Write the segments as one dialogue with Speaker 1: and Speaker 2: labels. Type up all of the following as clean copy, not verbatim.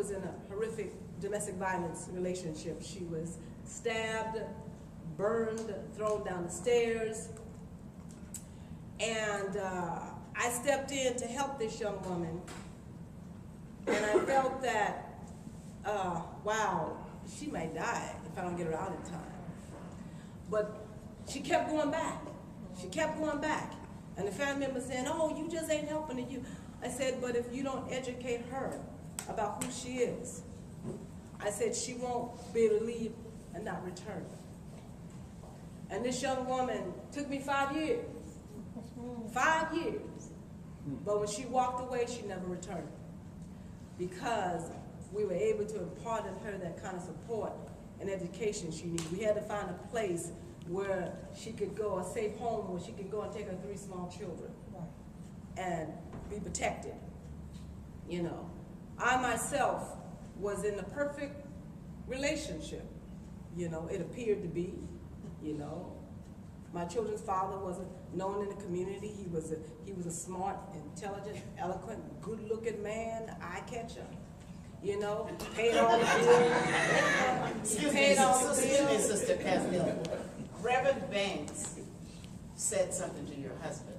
Speaker 1: was in a horrific domestic violence relationship. She was stabbed, burned, thrown down the stairs. And I stepped in to help this young woman. And I felt that, wow, she might die if I don't get her out in time. But she kept going back. She kept going back. And the family member saying, oh, you just ain't helping her. I said, but if you don't educate her about who she is, I said, she won't be able to leave and not return. And this young woman took me 5 years. 5 years. But when she walked away, she never returned. Because we were able to impart in her that kind of support and education she needed. We had to find a place where she could go, a safe home where she could go and take her 3 small children and be protected. You know, I myself was in the perfect relationship. You know, it appeared to be, you know. My children's father was known in the community. He was a smart, intelligent, eloquent, good-looking man, eye-catcher. You know, paid all the bills.
Speaker 2: Excuse me, Sister Castle. Reverend Banks said something to your husband.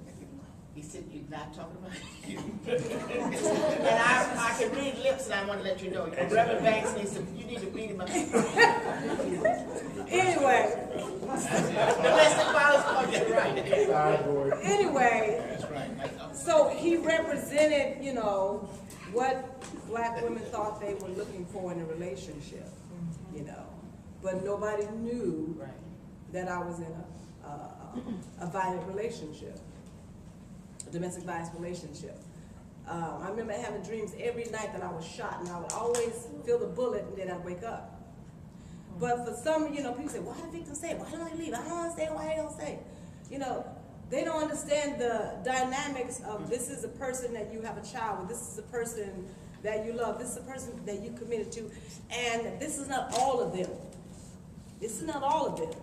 Speaker 2: He said, you're not talking about you. And I can read lips, and I want to let you know. Reverend Banks you need to beat him up.
Speaker 1: Anyway.
Speaker 2: Domestic violence is right.
Speaker 1: Anyway, so he represented, you know, what black women thought they were looking for in a relationship, you know. But nobody knew that I was in a violent relationship, a domestic violence relationship. I remember having dreams every night that I was shot, and I would always feel the bullet, and then I'd wake up. But for some, you know, people say, why do victims say it? Why don't they leave? I don't understand why they don't say it. You know, they don't understand the dynamics of this is a person that you have a child with, this is a person that you love, this is a person that you committed to, and this is not all of them. This is not all of them.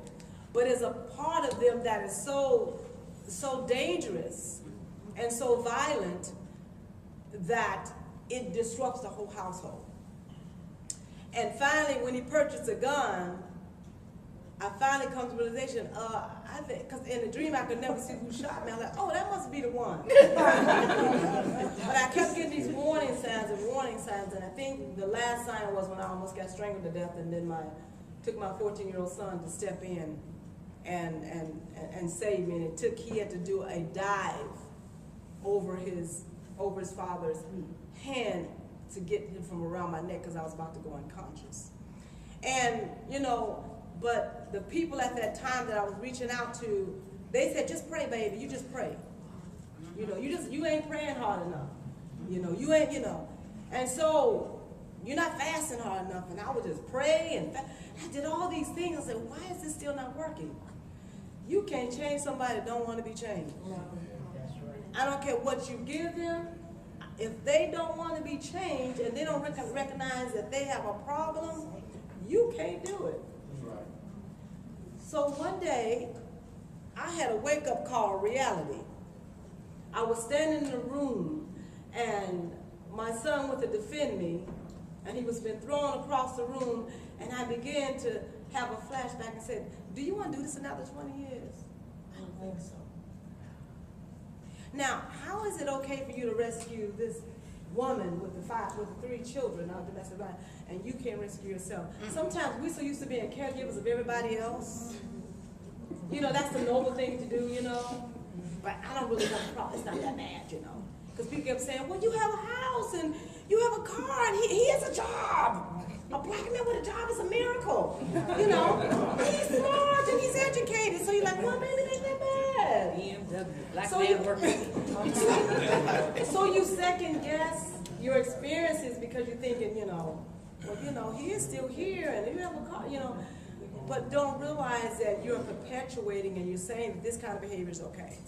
Speaker 1: But it's a part of them that is so dangerous and so violent that it disrupts the whole household. And finally, when he purchased a gun, I finally come to the realization, because in the dream I could never see who shot me. I was like, oh, that must be the one. But I kept getting these warning signs, and I think the last sign was when I almost got strangled to death, and then took my 14-year-old son to step in and save me. And he had to do a dive over his father's hand to get him from around my neck because I was about to go unconscious. And, you know, but the people at that time that I was reaching out to, they said, just pray, baby, you just pray. You know, you ain't praying hard enough. You know, you ain't, you know. And so, you're not fasting hard enough. And I would just pray and I did all these things. I said, why is this still not working? You can't change somebody that don't want to be changed. I don't care what you give them. If they don't want to be changed and they don't recognize that they have a problem, you can't do it. So one day, I had a wake-up call, reality. I was standing in a room, and my son went to defend me, and he was been thrown across the room, and I began to have a flashback and said, do you want to do this another 20 years? I don't think so. Now, how is it okay for you to rescue this woman with the 3 children out of domestic violence, and you can't rescue yourself? Sometimes we're so used to being caregivers of everybody else. You know, that's the noble thing to do, you know. But I don't really have a problem. It's not that bad, you know. Because people kept saying, well, you have a house and you have a car and he has a job. A black man with a job is a miracle. You know, he's smart and he's educated. So you're like, well, maybe it ain't that bad.
Speaker 3: Black man working.
Speaker 1: So you second guess your experiences because you're thinking, you know, well, you know, he is still here and you have a car, you know. But don't realize that you're perpetuating and you're saying that this kind of behavior is okay.